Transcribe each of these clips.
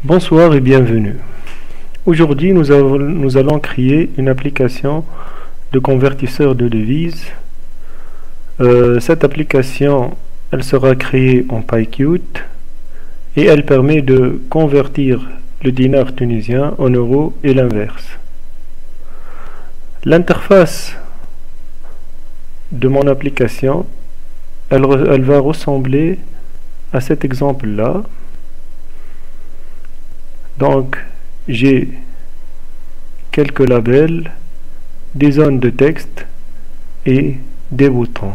Bonsoir et bienvenue. Aujourd'hui, nous allons créer une application de convertisseur de devises. Cette application, elle sera créée en PyQt et elle permet de convertir le dinar tunisien en euros et l'inverse. L'interface de mon application, elle va ressembler à cet exemple-là. Donc, j'ai quelques labels, des zones de texte et des boutons.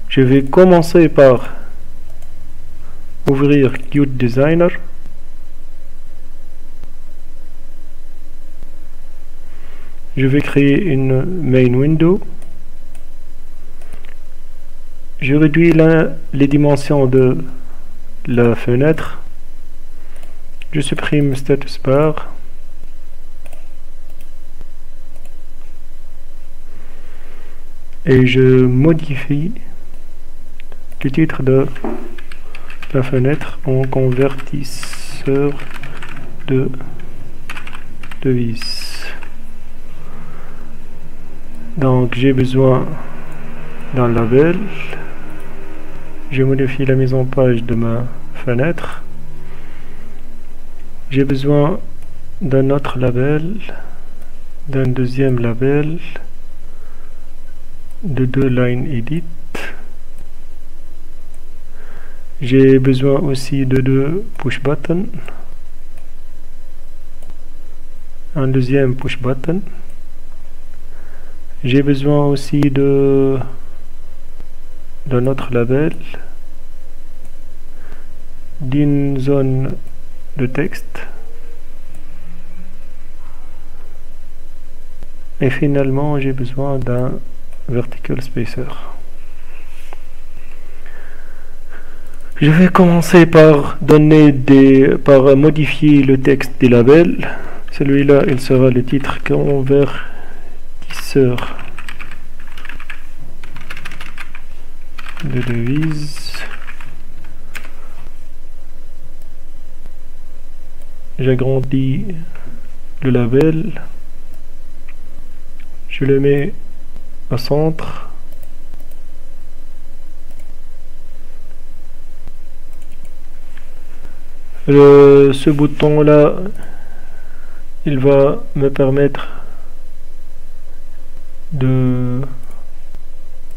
Je vais commencer par ouvrir Qt Designer. Je vais créer une main window. Je réduis les dimensions de la fenêtre. Je supprime status bar. Et je modifie le titre de la fenêtre en convertisseur de devises. Donc j'ai besoin d'un label. Je modifie la mise en page de ma fenêtre. J'ai besoin d'un autre label, d'un deuxième label, de deux line edit. J'ai besoin aussi de deux push button, un deuxième push button. J'ai besoin aussi d'un autre label, d'une zone de texte et finalement j'ai besoin d'un vertical spacer. Je vais commencer par modifier le texte des labels. Celui-là, il sera le titre convertisseur de devises. J'agrandis le label, je le mets au centre, ce bouton là il va me permettre de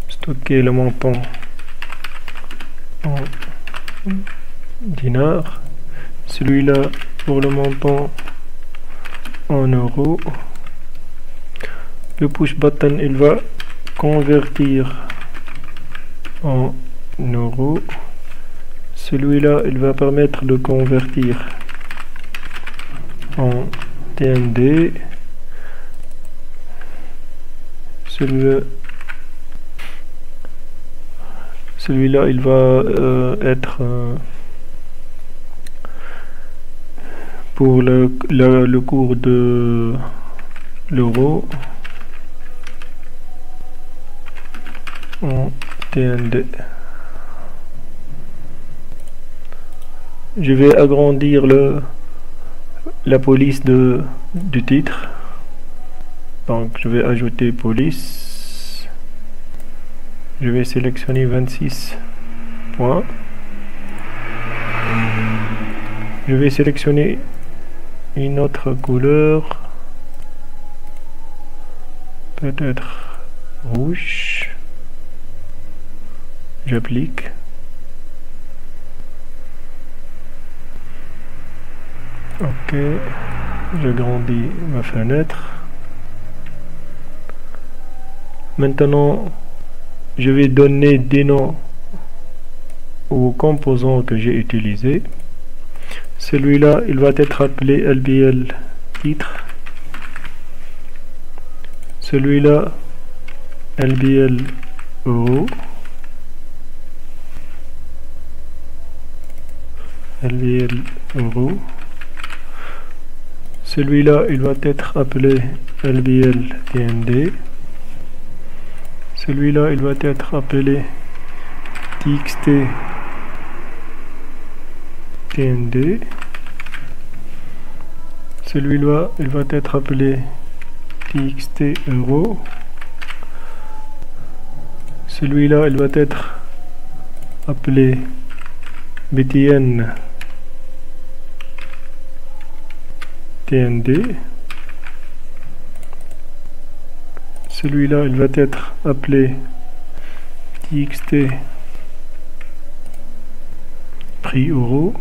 stocker le montant en dinars, celui-là pour le montant en euros. Le push button il va convertir en euros. Celui-là il va permettre de convertir en TND. Celui-là il va être pour le cours de l'euro en TND. Je vais agrandir la police du titre. Donc je vais ajouter police. Je vais sélectionner 26 points. Je vais sélectionner une autre couleur, peut-être rouge. J'applique. Ok, j'agrandis ma fenêtre. Maintenant, je vais donner des noms aux composants que j'ai utilisés. Celui-là, il va être appelé LBL titre. Celui-là, LBL euro. LBL euro. Celui-là, il va être appelé LBL TND. Celui-là, il va être appelé TXT TND. Celui-là, il va être appelé TXT euro. Celui-là, il va être appelé BTN TND. Celui-là, il va être appelé TXT prix euro.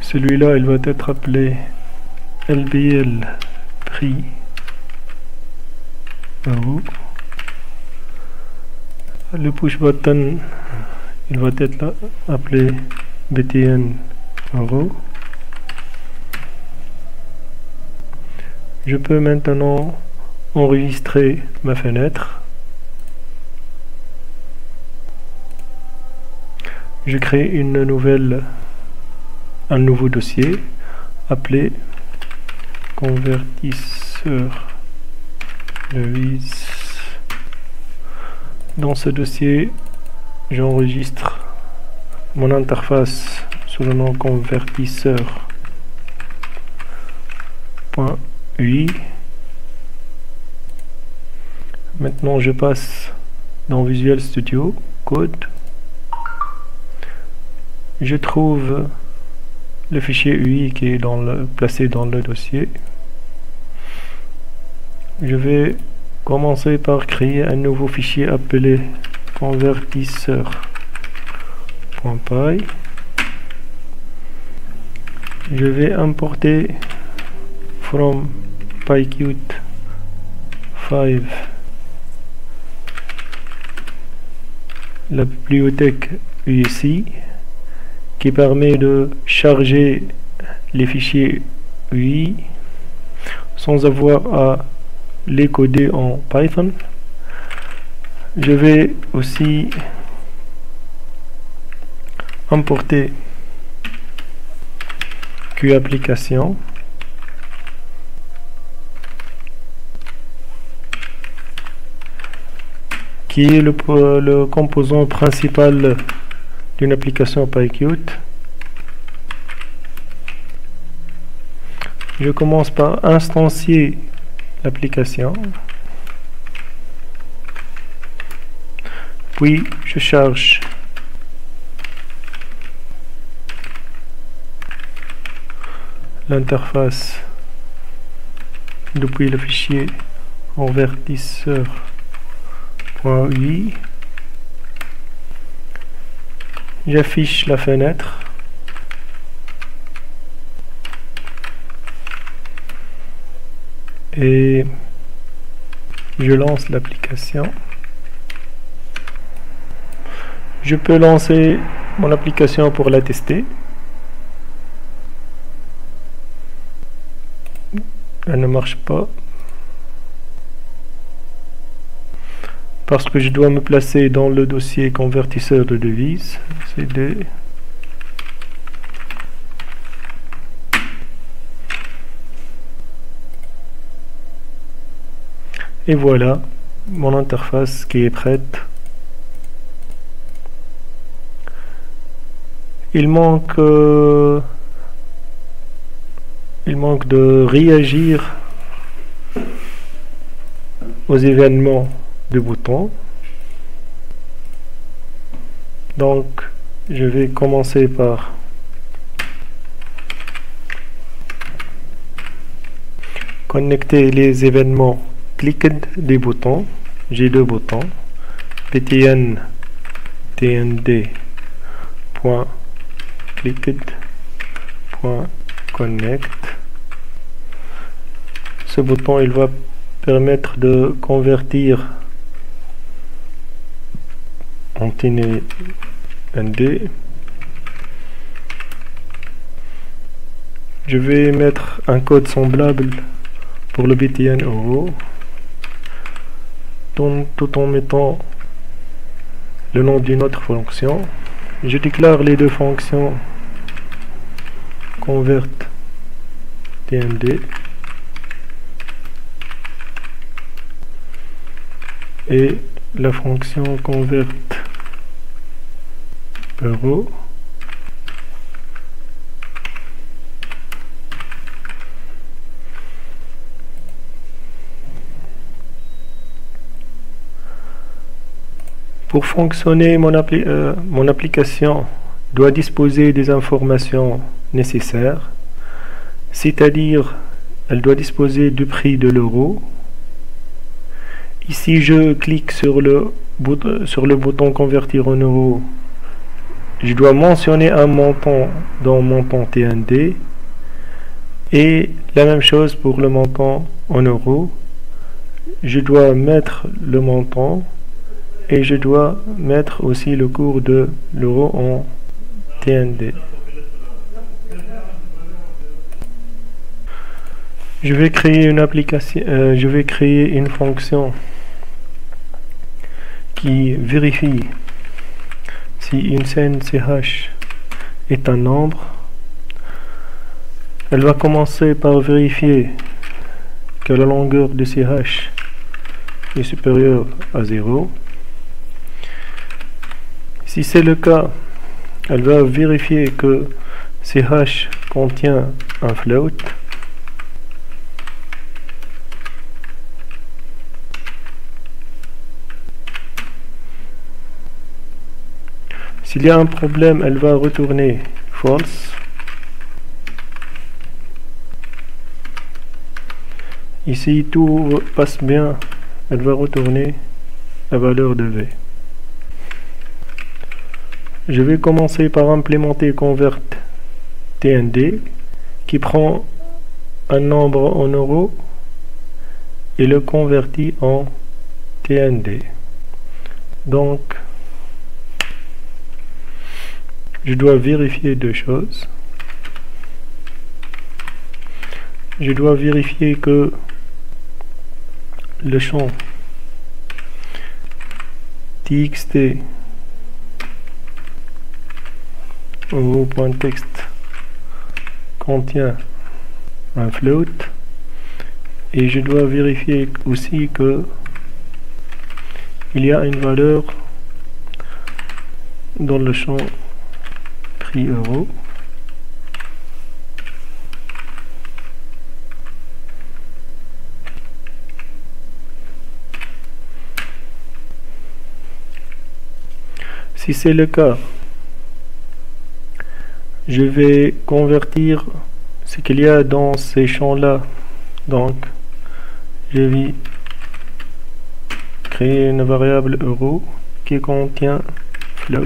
Celui-là, il va être appelé LBL prix euro. Le push button, il va être appelé BTN euro. Je peux maintenant enregistrer ma fenêtre. Je crée un nouveau dossier appelé convertisseur devise. Dans ce dossier, j'enregistre mon interface sous le nom convertisseur.ui. Maintenant, je passe dans Visual Studio Code. Je trouve le fichier UI qui est placé dans le dossier. Je vais commencer par créer un nouveau fichier appelé convertisseur.py. Je vais importer from PyQt 5 la bibliothèque USI qui permet de charger les fichiers UI sans avoir à les coder en Python. Je vais aussi importer QApplication qui est le composant principal d'une application PyQt. Je commence par instancier l'application, puis je charge l'interface depuis le fichier convertisseur.ui. J'affiche la fenêtre. Et je lance l'application. Je peux lancer mon application pour la tester. Elle ne marche pas parce que je dois me placer dans le dossier convertisseur de devises. CD. Et voilà mon interface qui est prête. Il manque de réagir aux événements de boutons. Donc je vais commencer par connecter les événements clicked des boutons. J'ai deux boutons, btn tnd.clicked.connect. Ce bouton, il va permettre de convertir en TND. Je vais mettre un code semblable pour le BTN euro, tout en mettant le nom d'une autre fonction. Je déclare les deux fonctions convert TND et la fonction convert euro. Pour fonctionner, mon application doit disposer des informations nécessaires, c'est-à-dire elle doit disposer du prix de l'euro. Ici, je clique sur le bouton convertir en euros. Je dois mentionner un montant dans montant TND et la même chose pour le montant en euros. Je dois mettre le montant et je dois mettre aussi le cours de l'euro en TND. Je vais créer une application, je vais créer une fonction qui vérifie si une scène CH est un nombre. Elle va commencer par vérifier que la longueur de CH est supérieure à 0. Si c'est le cas, elle va vérifier que CH contient un float. S'il y a un problème, elle va retourner false. Ici, tout passe bien, elle va retourner la valeur de V. Je vais commencer par implémenter convert TND qui prend un nombre en euros et le convertit en TND. Donc, je dois vérifier deux choses. Je dois vérifier que le champ txt euro.text contient un float et je dois vérifier aussi que il y a une valeur dans le champ prix euro. Si c'est le cas, je vais convertir ce qu'il y a dans ces champs-là. Donc, je vais créer une variable euro qui contient float.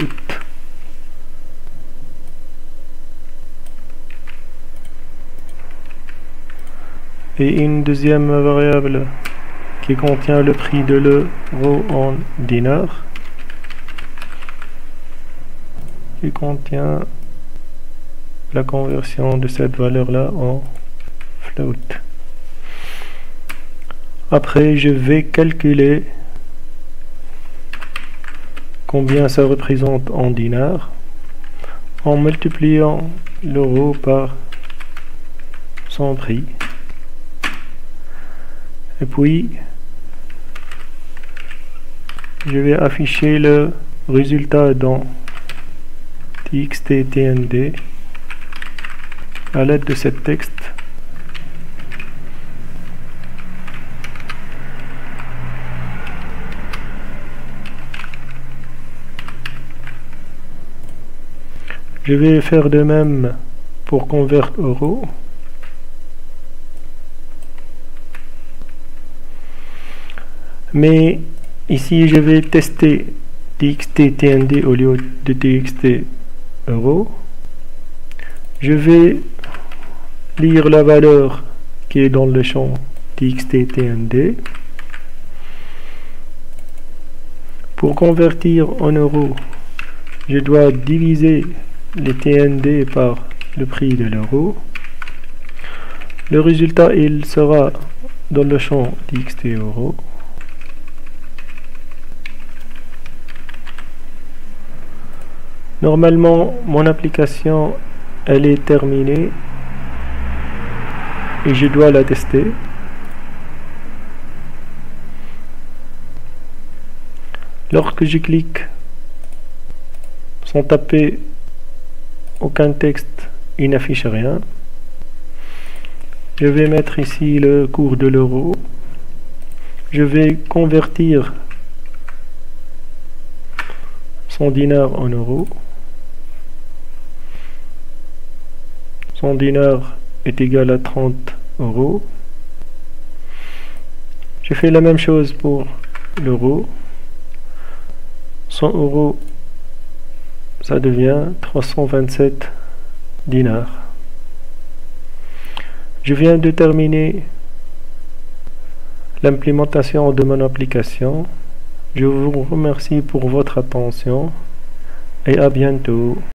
Et une deuxième variable qui contient le prix de l'euro en dinars, qui contient la conversion de cette valeur-là en float. Après, je vais calculer combien ça représente en dinars en multipliant l'euro par son prix. Et puis, je vais afficher le résultat dans txt-tnd à l'aide de ce texte. Je vais faire de même pour convert euro. Mais ici, je vais tester txt-tnd au lieu de txt euro. Je vais lire la valeur qui est dans le champ txt-tnd. Pour convertir en euros, je dois diviser les TND par le prix de l'euro. Le résultat, il sera dans le champ txt euro. Normalement, mon application, elle est terminée et je dois la tester. Lorsque je clique sans taper aucun texte, il n'affiche rien. Je vais mettre ici le cours de l'euro. Je vais convertir son dinar en euros. Son dinar est égal à 30 euros. Je fais la même chose pour l'euro. 100 euros, ça devient 327 dinars. Je viens de terminer l'implémentation de mon application. Je vous remercie pour votre attention et à bientôt.